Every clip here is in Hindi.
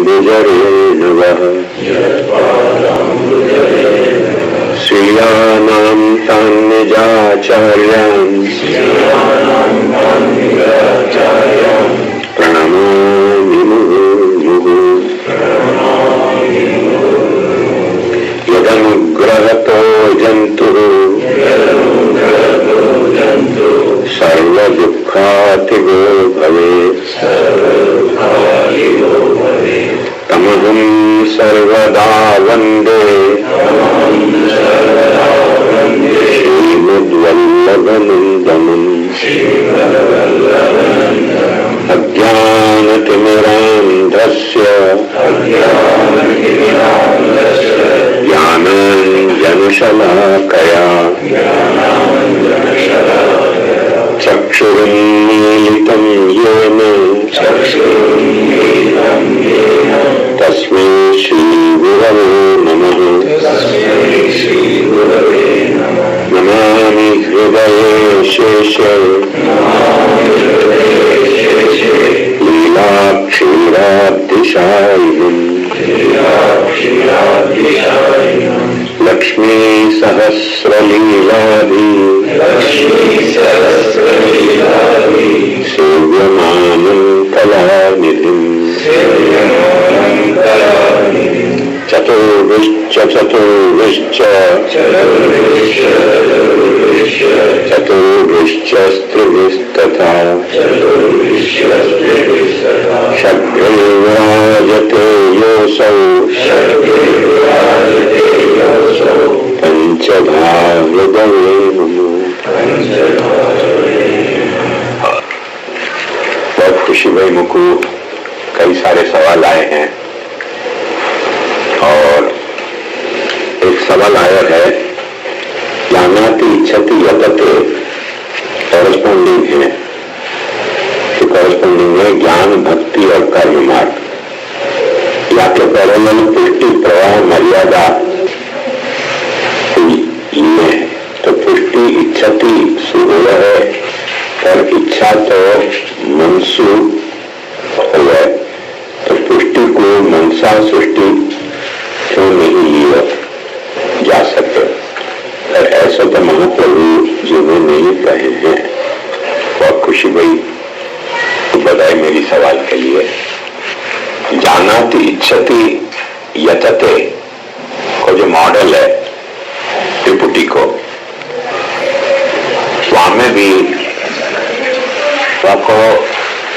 यत्पादाम्बुजरेणवः श्रियाणां तान्निजाचार्यान् प्रणमामि मुहुर्मुहुः। यदनुग्रहतो जन्तुः सर्वदुःखातिगो भवेत् तमहं सर्वदा वन्दे श्रीमद्वल्लभनन्दनम्। अज्ञानतिमिरान्धस्य ज्ञानाञ्जनशलाकया चक्षुरुन्मीलितं येन तस्मै श्रीगुरवे नमः। नमामि हृदये शेषे लीलाक्षीराब्धिशायिनम् लक्ष्मी सहस्रलीलाधि सेव्यमानं कलानिधिम्। चतुर्विश्च चतुर्विश्चस्त्रिभिस्तथा षड्विराजते योऽसौ पंचधा हृदये नमो। बहुत खुशी भाई मुझको कई सारे सवाल आए हैं और एक सवाल आया है ज्ञानाति इच्छति यतते कॉरेस्पॉन्डिंग है तो कॉरेस्पॉन्डिंग है ज्ञान भक्ति और कर्म मार्ग या के पैरेलल पुष्टि प्रवाह मर्यादा ये है। तो पुष्टि इच्छति सुगुण है और इच्छा तो मनसु है तो पुष्टि को मनसा सृष्टि क्यों नहीं लिया जा सके। ऐसा तो महाप्रभु जी ने नहीं कहे हैं। बहुत खुशी भाई बधाई मेरी सवाल के लिए। जानाति इच्छति यतते को जो मॉडल है त्रिपुटी को वहां में भी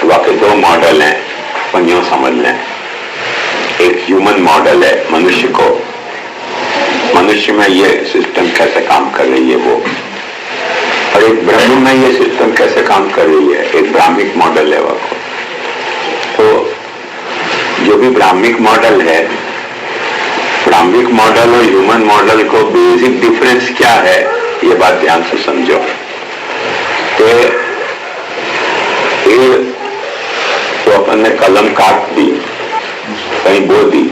वाकई दो मॉडल हैं यूं समझ लें। एक ह्यूमन मॉडल है मनुष्य को, मनुष्य में ये सिस्टम कैसे काम कर रही है वो, और एक ब्रह्म में ये सिस्टम कैसे काम कर रही है एक ब्राह्मिक मॉडल है वो। तो जो भी ब्राह्मिक मॉडल है, ब्राह्मिक मॉडल और ह्यूमन मॉडल को बेसिक डिफरेंस क्या है ये बात ध्यान से समझो। तो अपन ने कलम काट दी कहीं बो दी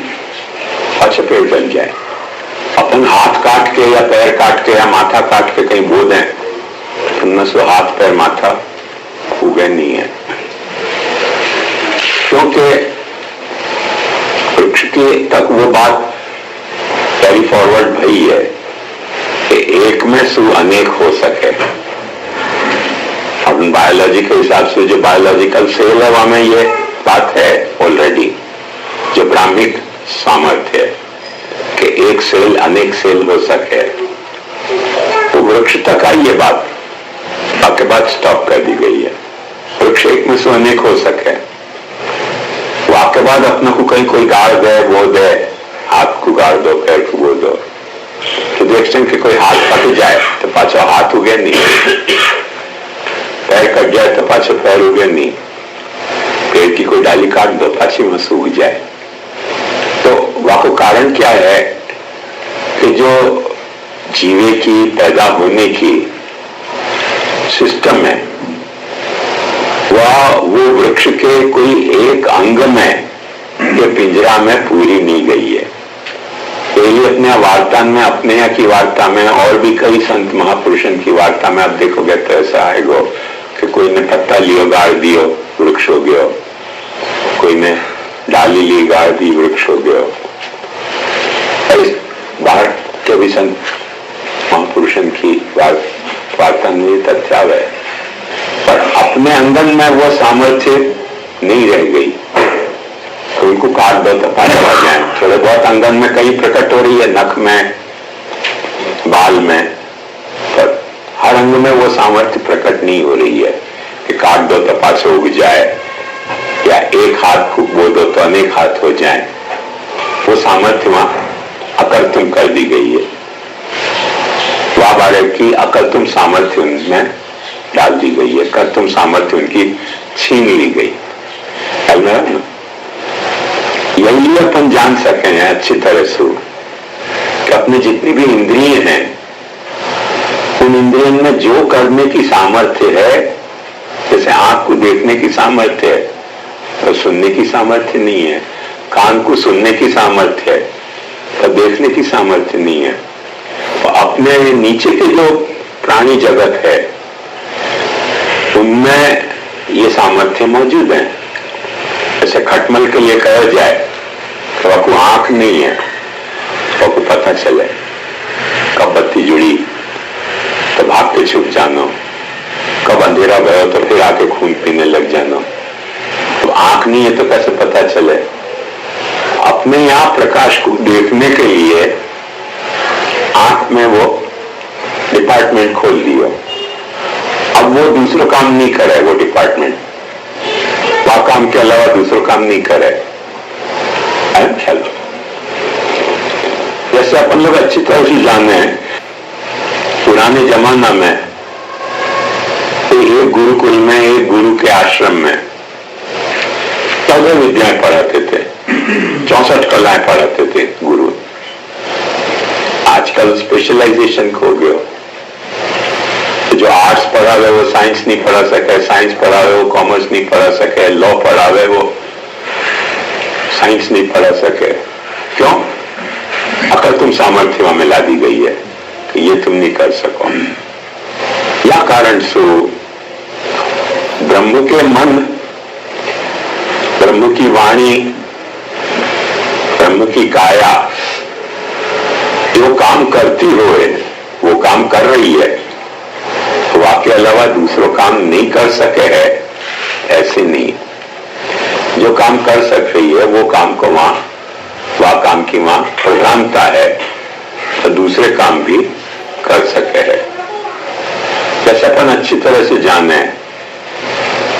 अच्छा पेड़ बन जाए। अपन हाथ काट के या पैर काट के या माथा काट के कहीं बो दें उनमें से हाथ पैर माथा उगे नहीं है, क्योंकि वृक्ष के तक वो बात कैरी फॉरवर्ड भई है कि एक में सु अनेक हो सके। अब बायोलॉजी के हिसाब से जो बायोलॉजिकल सेल है वहां में ये बात है ऑलरेडी, जो ब्राह्मिक सामर्थ्य है कि एक सेल अनेक सेल हो सके। तो वृक्ष तक आई ये बात, बाकी बात स्टॉप कर दी गई है। वृक्ष एक में से अनेक हो सके, वाके बाद अपने को कहीं कोई गाड़ दे वो दे, हाथ को गाड़ दो पैर को वो दो, तो देखते हैं कि कोई हाथ कट जाए तो पाछो हाथ उगे नहीं, पैर कट जाए तो पाछो पैर उगे नहीं, पेड़ की कोई डाली काट दो पाछी में सूख जाए। तो वाको कारण क्या है कि जो जीवे की पैदा होने की सिस्टम है वो वृक्ष के कोई एक अंग में ये पिंजरा में पूरी नहीं गई है। केवल अपने वार्ता में, अपने यहाँ की वार्ता में और भी कई संत महापुरुषों की वार्ता में आप देखोगे तो ऐसा आएगा कि कोई ने पत्ता लियो गाड़ दियो वृक्ष हो गयो, कोई ने डाली ली गाड़ दी वृक्ष हो गयो। बाहर के भी संत महापुरुषों की वार्ता में तथ्य है, पर अपने अंदर में वो सामर्थ्य नहीं रह गई। तो उनको काट दो तो पानी आ जाए। थोड़े बहुत अंगन में कहीं प्रकट हो रही है, नख में, बाल में, पर हर अंग में वो सामर्थ्य प्रकट नहीं हो रही है कि काट दो तो पास उग जाए, या एक हाथ को बो दो तो अनेक हाथ हो जाए। वो सामर्थ्य वहां अकर्तुम कर दी गई है। वह बालक की अकर्तुम सामर्थ्य उनमें डाल दी गई है, कर्तुम सामर्थ्य उनकी छीन ली गई। यही अपन जान सके हैं अच्छी तरह से कि अपने जितनी भी इंद्रिय हैं, उन इंद्रियों में जो करने की सामर्थ्य है, जैसे आंख को देखने की सामर्थ्य है तो सुनने की सामर्थ्य नहीं है, कान को सुनने की सामर्थ्य है तो देखने की सामर्थ्य नहीं है। तो अपने नीचे के जो प्राणी जगत है उनमें ये सामर्थ्य मौजूद है। जैसे खटमल के लिए कहा जाए तो आपको आंख नहीं है तो आपको पता चले कब बत्ती जुड़ी तो भाग के छुप जानो, कब अंधेरा भयो तो फिर आके खून पीने लग जानो। तो आंख नहीं है तो कैसे पता चले? अपने यहाँ प्रकाश को देखने के लिए आंख में वो डिपार्टमेंट खोल दिया। अब वो दूसरों काम नहीं करे, वो डिपार्टमेंट वह काम के अलावा दूसरों काम नहीं करे। चलो, जैसे अपन लोग अच्छी तरह से जाने हैं, पुराने जमाना में एक गुरुकुल में, एक गुरु के आश्रम में 14 विद्याएं पढ़ाते थे, 64 कलाएं पढ़ाते थे गुरु। आजकल स्पेशलाइजेशन खो गयो। जो आर्ट्स पढ़ावे वो साइंस नहीं पढ़ा सके, साइंस पढ़ावे वो कॉमर्स नहीं पढ़ा सके, लॉ पढ़ावे वो साइंस नहीं पढ़ा सके। क्यों? अकल तुम सामर्थ्य वहां मिला दी गई है कि ये तुम नहीं कर सको। या कारण सो ब्रह्म के मन, ब्रह्म की वाणी, ब्रह्म की काया जो काम करती हुए वो काम कर रही है, वाके अलावा दूसरों काम नहीं कर सके है, ऐसे नहीं। जो काम कर सक रही है वो काम को वहां, वह काम की वहां प्रधानता है तो दूसरे काम भी कर सके है। जैसे अपन अच्छी तरह से जाने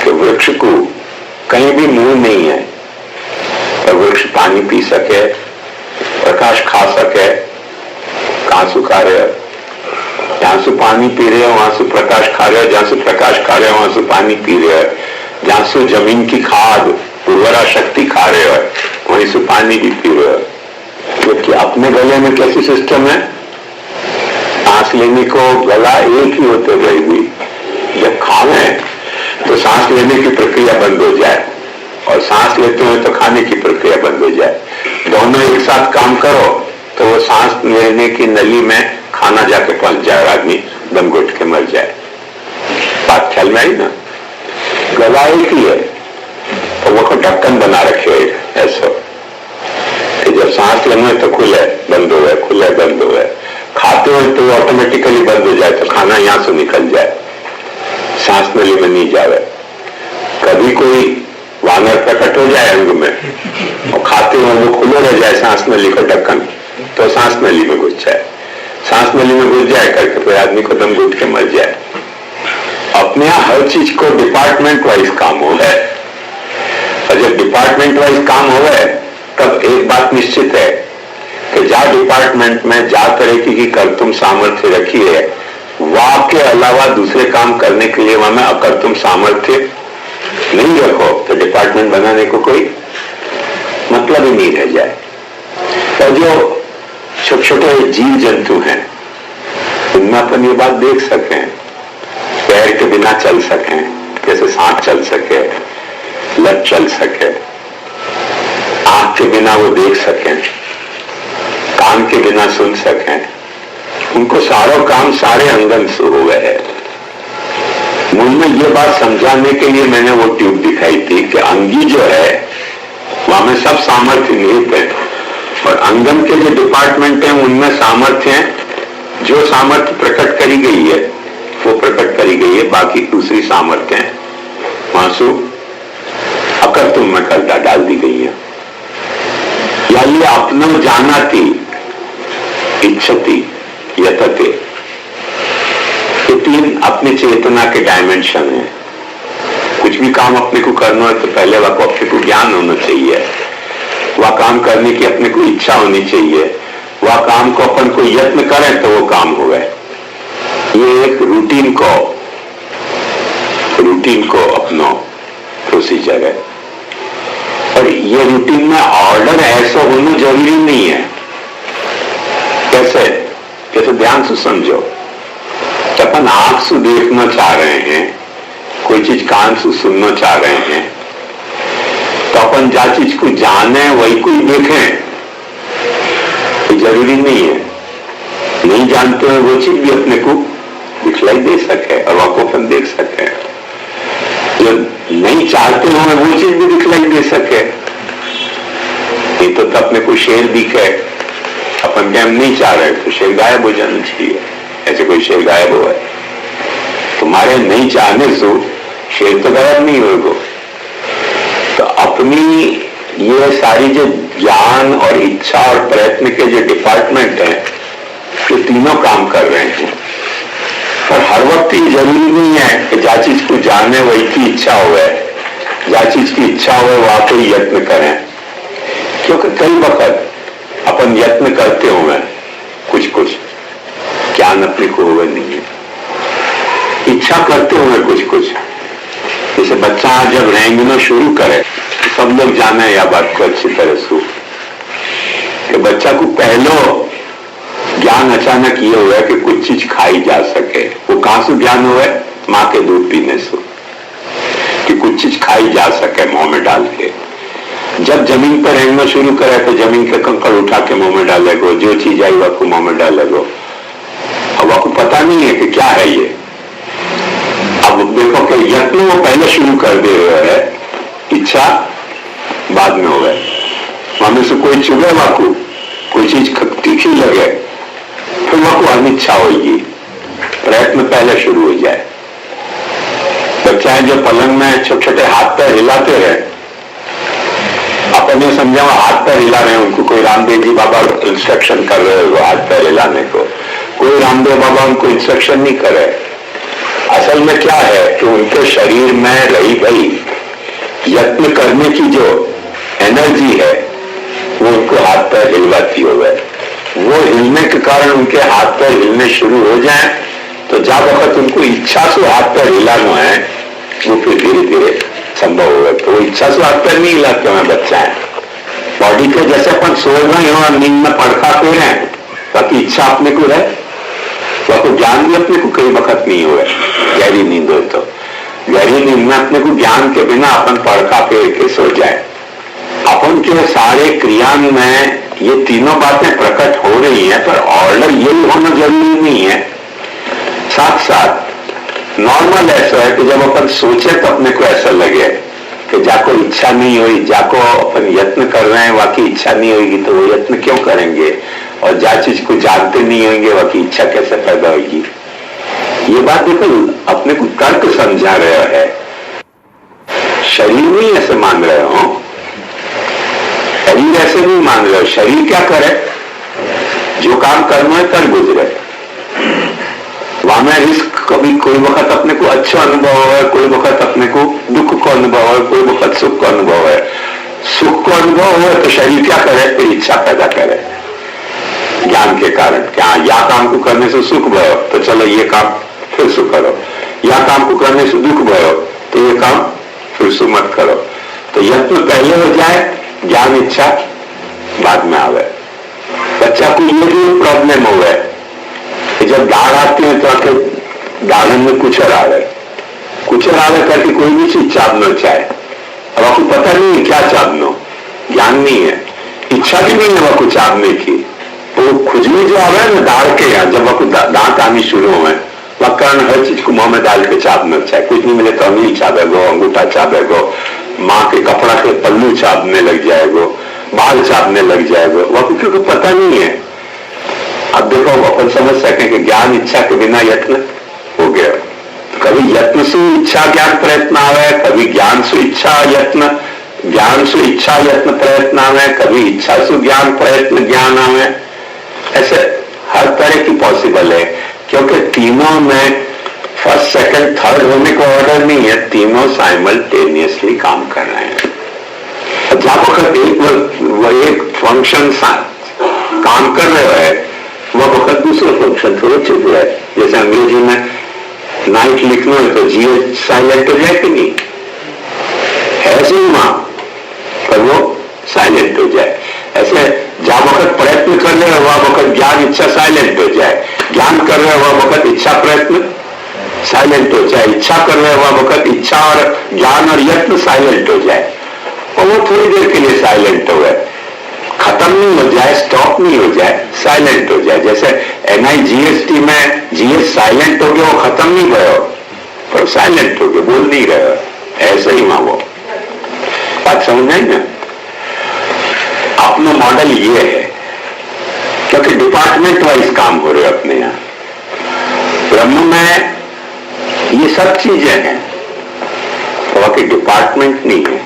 कि वृक्ष को कहीं भी मुंह नहीं है और वृक्ष पानी पी सके, प्रकाश खा सके, कहां से खा रहे, जहां से पानी पी रहे हो वहां से प्रकाश खा रहे हो, जहां से प्रकाश खा रहे हो वहां से पानी पी रहे हो, जहां से जमीन की खाद उर्वरा शक्ति खा रहे हो वहीं से पानी भी पी रहे हो। क्योंकि अपने गले में कैसी सिस्टम है, सांस लेने को गला एक ही होते हुए भी जब खावे तो सांस लेने की प्रक्रिया बंद हो जाए और सांस लेते हुए तो खाने की प्रक्रिया बंद हो जाए। दोनों एक साथ काम करो तो वो सांस लेने की नली में खाना जाके पहुंच जाए, आदमी दम घुट के मर जाए। बात ख्याल में आई ना? गला एक ही है तो वो ढक्कन बना रखे ऐसा कि जब सांस लेंगे तो खुले बंद हो, खुले बंद हो। खाते हुए तो ऑटोमेटिकली बंद हो जाए तो खाना यहां से निकल जाए, सांस नली में नहीं जावे। कभी कोई वानर प्रकट हो जाए अंग में और खाते हुए वो खुले रह जाए सांस नली का ढक्कन, तो सांस नली में घुस जाए, सांस नली में घुस जाए करके फिर आदमी को दम घुट के मर जाए। अपने यहाँ हर चीज को डिपार्टमेंट वाइज काम हो है, और जब डिपार्टमेंट वाइज काम हो है तब एक बात निश्चित है कि जहां डिपार्टमेंट में जहां तरह की कर्तुम सामर्थ्य रखी है वहां के अलावा दूसरे काम करने के लिए वहां में अकर्तुम सामर्थ्य नहीं रखो तो डिपार्टमेंट बनाने को कोई मतलब ही नहीं रह जाए। तो जो छोटे छोटे जीव जंतु हैं उनमें अपन ये बात देख सकें, पैर के बिना चल सकें, जैसे सांप चल सके, लट चल सके, आंख के बिना वो देख सकें, कान ज्ञान के बिना सुन सकें, उनको सारा काम सारे अंगन से हो गए है। मूल में ये बात समझाने के लिए मैंने वो ट्यूब दिखाई थी कि अंगी जो है वहां में सब सामर्थ्य निहित है, और अंगन के जो डिपार्टमेंट हैं उनमें सामर्थ्य है, जो सामर्थ्य प्रकट करी गई है वो प्रकट करी गई है, बाकी दूसरी सामर्थ्य है मासु अकर्तुम में करता डाल दी गई है। या ये अपना जानाती, इच्छति, यतते, ये तीन अपनी चेतना के डायमेंशन है। कुछ भी काम अपने को करना है तो पहले वह को अपने को ज्ञान होना चाहिए, वह काम करने की अपने को इच्छा होनी चाहिए, वह काम को अपन को यत्न करें तो वो काम हो गए। ये एक रूटीन को अपना प्रोसीजर है, और ये रूटीन में ऑर्डर ऐसा होना जरूरी नहीं है। कैसे ध्यान से समझो, अपन आंख से देखना चाह रहे हैं, कोई चीज कान से सुनना चाह रहे हैं, तो अपन जा चीज को जाने वही कोई देखें, ये जरूरी नहीं है। नहीं जानते हैं वो चीज भी अपने को दिखलाई दे सके और वह को अपन देख सके, जो नहीं चाहते हो वो चीज भी दिखलाई दे सके। नहीं तो अपने को शेर दिखे, अपन के हम नहीं चाह रहे तो शेर गायब हो जाना चाहिए, ऐसे कोई शेर गायब हुआ है, तुम्हारे नहीं चाहने से शेर तो गायब नहीं होगा। तो अपनी ये सारी जो ज्ञान और इच्छा और प्रयत्न के जो डिपार्टमेंट हैं, जो तीनों काम कर रहे हैं, पर हर वक्त ये जरूरी नहीं है कि जा चीज को जाने वही की इच्छा हो, जा चीज की इच्छा हो वहां को यत्न करें, क्योंकि कई वक्त अपन यत्न करते हुए कुछ ज्ञान अपने को हुए नहीं है, इच्छा करते हुए कुछ। जैसे बच्चा जब रेंगना शुरू करे तो सब लोग जाने या बात को अच्छी तरह से कि बच्चा को पहलो ज्ञान अचानक ये हुआ कि कुछ चीज खाई जा सके। वो कहां से ज्ञान हुआ? माँ के दूध पीने से, कि कुछ चीज खाई जा सके मुंह में डाल के। जब जमीन पर रेंगना शुरू करे तो जमीन के कंकड़ उठा के मुंह में डालेगो, जो चीज आई वह को मुंह में डालेगो, अब वह को पता नहीं है कि क्या है ये। अब देखो कि यत्न वो पहले शुरू कर दे हुए है, इच्छा बाद में हो गए। हमें से कोई चुभे वाकू, कोई चीज तीखी लगे, फिर वह को अनिच्छा होगी, प्रयत्न पहले शुरू हो जाए। बच्चा जो पलंग में छोटे छोटे हाथ पैर हिलाते रहे, अपन ये समझा हाथ पैर हिला रहे हैं, उनको कोई रामदेव जी बाबा इंस्ट्रक्शन कर रहे हो हाथ पैर हिलाने को, कोई रामदेव बाबा उनको इंस्ट्रक्शन नहीं करे। असल में क्या है कि उनके शरीर में रही भाई यत्न करने की जो एनर्जी है वो उनको हाथ पैर हिलवाती हो गए। वो हिलने के कारण उनके हाथ पैर हिलने शुरू हो जाए तो जब वक्त उनको इच्छा से हाथ पैर हिलाना है वो फिर धीरे धीरे संभव होगा। तो वो इच्छा से हाथ पैर नहीं हिलाते हैं बच्चा है, बॉडी के जैसे अपन सो रहे हो और नींद में पड़खा पे रहे, बाकी इच्छा अपने को है, तो ज्ञान भी अपने को कई वक्त नहीं हुआ। गहरी नींद हो तो गहरी नींद में अपने को ज्ञान के बिना अपन पड़खा फेर के सो जाए। अपन के सारे क्रिया में ये तीनों बातें प्रकट हो रही हैं, पर ऑर्डर ये होना जरूरी नहीं है। साथ साथ नॉर्मल ऐसा है कि जब अपन सोचे तो अपने को ऐसा लगे कि जाको इच्छा नहीं हुई, जाको अपन यत्न कर रहे हैं बाकी इच्छा नहीं होगी, तो वो यत्न क्यों करेंगे, और जा चीज को जानते नहीं होंगे बाकी इच्छा कैसे पैदा होगी। ये बात देखो अपने को तर्क समझा रहा है, शरीर नहीं ऐसे मान रहे हो, शरीर ऐसे नहीं मान रहे हो। शरीर क्या करे, जो काम करना है कर गुजरे। वहां में रिस्क कभी कोई वक्त अपने को अच्छा अनुभव है, कोई वक्त अपने को दुख को अनुभव है, कोई वक्त सुख का अनुभव है। सुख को अनुभव है तो शरीर क्या करे, तो इच्छा पैदा करे ज्ञान के कारण। क्या या काम को करने से सुख भयो तो चलो ये काम फिर सुख करो, या काम को करने से दुख भयो तो ये काम फिर सुख मत करो। तो यत्न पहले हो जाए, ज्ञान इच्छा बाद में आवे। बच्चा को ये भी प्रॉब्लम हो गए कि जब दाढ़ आती है तो आके दाढ़न में कुचर आ रहे करके कोई भी चीज चाबना चाहे, अब आपको पता नहीं है क्या चाबनो, ज्ञान नहीं है, इच्छा भी नहीं है वह को चाबने की, वो वो खुजली जो आवे ना दाढ़ के, यहाँ जब आपको दांत आनी शुरू हुए वह कारण हर चीज को मुंह में डाल के चापना चाहे, कुछ नहीं मिले तो अंगली चापेगो, अंगूठा चापेगो, माँ के कपड़ा के पल्लू चापने लग जाएगो, बाल चापने लग जाएगो, वह क्योंकि पता नहीं है। अब देखो अपन समझ सके कि ज्ञान इच्छा के बिना यत्न हो गया। कभी यत्न से इच्छा ज्ञान प्रयत्न आवे, कभी ज्ञान से इच्छा यत्न, ज्ञान से इच्छा यत्न प्रयत्न आवे, कभी इच्छा से ज्ञान प्रयत्न ज्ञान आवे। ऐसे हर तरह की पॉसिबल है, क्योंकि तीनों में फर्स्ट सेकंड थर्ड होने का ऑर्डर नहीं है, तीनों साइमल्टेनियसली काम कर रहे हैं। जब वक्त एक फंक्शन काम कर रहे हैं वह वक्त दूसरा फंक्शन थोड़ा चुप रहा है। जैसे अंग्रेजी में नाइट लिखना है तो जीएच साइलेंट हो जाए कि नहीं, ऐसे ही मां पर वो साइलेंट हो जाए। ऐसे जब वक्त प्रयत्न कर रहे हैं वह वक्त ज्ञान इच्छा साइलेंट हो जाए, ज्ञान कर रहे हैं वह वक्त इच्छा प्रयत्न साइलेंट हो जाए, इच्छा कर रहे हैं वह वक्त इच्छा और ज्ञान और यत्न साइलेंट हो जाए, और वो थोड़ी देर के लिए साइलेंट हो गए, खत्म नहीं हो जाए, स्टॉप नहीं हो जाए, साइलेंट हो जाए। जैसे NIGST में जीएस साइलेंट हो गया, वो खत्म नहीं भयो पर साइलेंट हो गया, बोल नहीं रहे, ऐसे ही मां वो बात समझ नहीं ना। अपना मॉडल ये है क्योंकि डिपार्टमेंट वाइज काम हो रहे अपने यहां। ब्रह्म में ये सब चीजें हैं, तो कि डिपार्टमेंट नहीं है।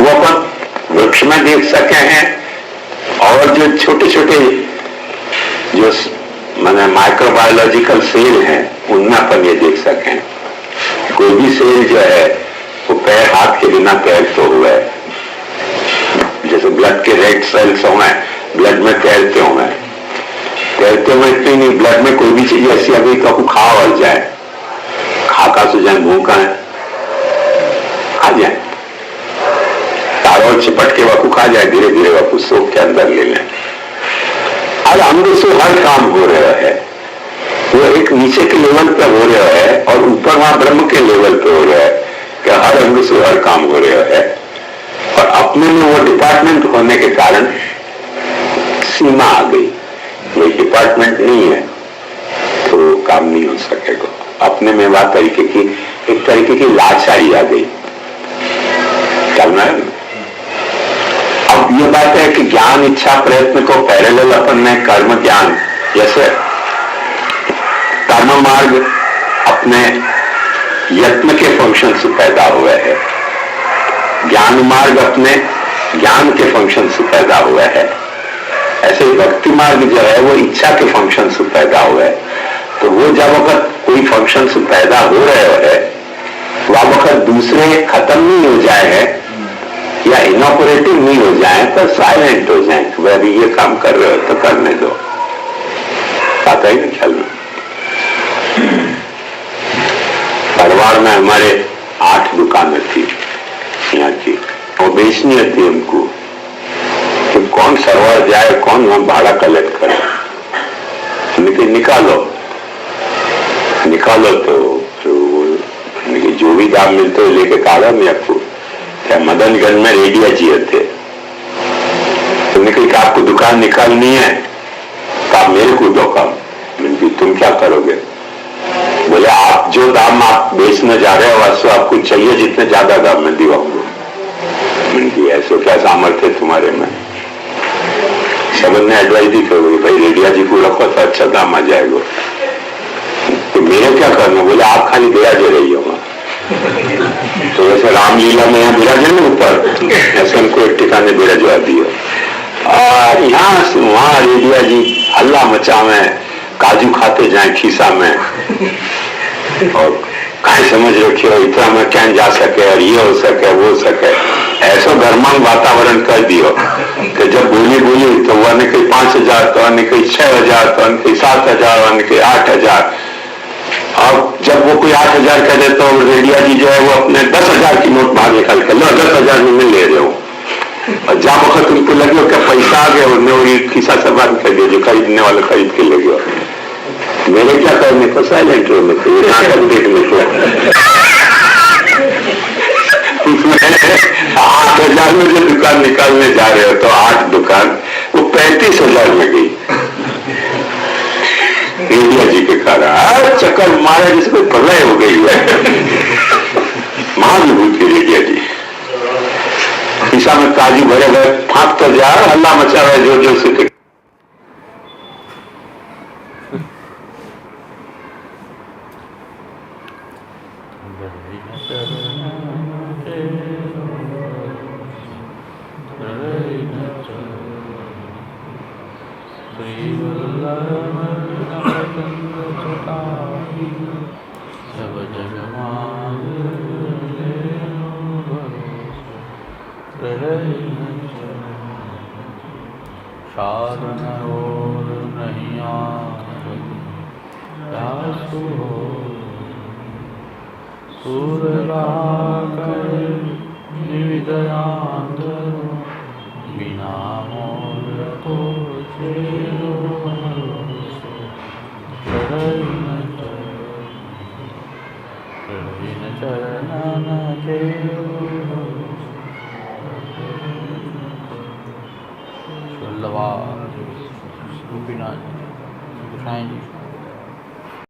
वो अपन वृक्ष में देख सके हैं, और जो छोटे छोटे जो माने माइक्रोबायोलॉजिकल सेल हैं उनमें अपन ये देख सकें। कोई भी सेल जो है वो पैर हाथ के बिना तैरते हुए, जैसे ब्लड के रेड सेल्स हुए ब्लड में तैरते हुए इतनी नहीं, ब्लड में कोई भी चीज ऐसी अभी तो खा और जाए, खाका से जाए भूखा है खा जाए, तारों चिपट के वकू खा जाए, धीरे धीरे वकू सोख के अंदर ले लें। और अंग से हर काम हो रहा है, वो एक नीचे के लेवल पर हो रहा है और ऊपर वहां ब्रह्म के लेवल पे हो रहा है कि हर अंग से हर काम हो रहा है। और अपने में वो डिपार्टमेंट होने के कारण सीमा आ गई, वो डिपार्टमेंट नहीं है तो काम नहीं हो सकेगा। अपने में वह तरीके की एक तरीके की लाचारी आ गई, चलना है। अब ये बात है कि ज्ञान इच्छा प्रयत्न को पैरेलल अपन में कर्म ज्ञान, जैसे कर्म मार्ग अपने यत्न के फंक्शन से पैदा हुआ है, ज्ञान मार्ग अपने ज्ञान के फंक्शन से पैदा हुआ है। ऐसे भक्ति मार्ग जो है वो इच्छा के फंक्शन से पैदा हुआ है। तो वो जब वक्त कोई फंक्शन से पैदा हो रहे है वह वक्त दूसरे खत्म नहीं हो जाए है या इनऑपरेटिव नहीं हो जाए तो साइलेंट हो जाए, वह अभी ये काम कर रहे हो तो करने दो, आता ही नहीं ख्याल में। परिवार में हमारे 8 दुकानें थी यहाँ की, वो बेचनी थी उनको कि कौन सरवार जाए, कौन वहां भाड़ा कलेक्ट करे, निकालो तो जो भी दाम मिलते हो लेके काढ़ा में आपको। क्या मदनगंज में रेडिया जी थे, तुमने कही कि आपको दुकान निकालनी है तो आप मेरे को दो काम, तुम क्या करोगे? बोले आप जो दाम आप बेचने जा रहे हो वैसे आपको चाहिए जितने ज्यादा दाम में दिवाऊंगा। ऐसा क्या सामर्थ्य तुम्हारे में? सबन ने एडवाइस दी करोगे भाई रेडिया जी को रखो तो अच्छा दाम आ जाएगा। तो मेरे क्या करना? बोले आप खाली बिराजे रही होगा। तो वैसे रामलीला में यहाँ बिराजे ना ऊपर, ऐसे उनको एक ठिकाने बिराजवा दिया और यहाँ से वहां रेडिया जी हल्ला मचावे, काजू खाते जाए खीसा में और कहीं समझ रखियो इतना में क्या जा सके और ये हो सके वो हो सके, ऐसा गर्मांग वातावरण कर दियो कि जब बोली तो वह ने कहीं 5,000 तो ने कहीं 6,000 तो ने कहीं 7,000 ने कहीं 8,000। और जब वो कोई 8,000 कह दे तो रेडिया जी जो है वो अपने 10,000 की नोट बाहर निकाल कर लो 10,000 में ले रहे हो। और जब वक्त उनको लगे क्या पैसा आ गया उन्हें वही खिस्सा सवार कर दिया, जो खरीदने वाले खरीद के ले गया। मेरे क्या करने को साइलेंट होने को, ये नाटक देखने को। उसमें 8,000 में जो दुकान निकालने जा रहे हो तो 8 दुकान वो 35,000 में गई। इंडिया जी के कारण चक्कर मारा जिसे कोई प्रलय हो गई है। महाविभूति रेडिया जी ईसा में काजू भरे गए, फाँक तो जा, हल्ला मचा रहे जोर जोर से। साधन और नहीं बिना मोर को चरण के गोपीनाथ गोसाई जी।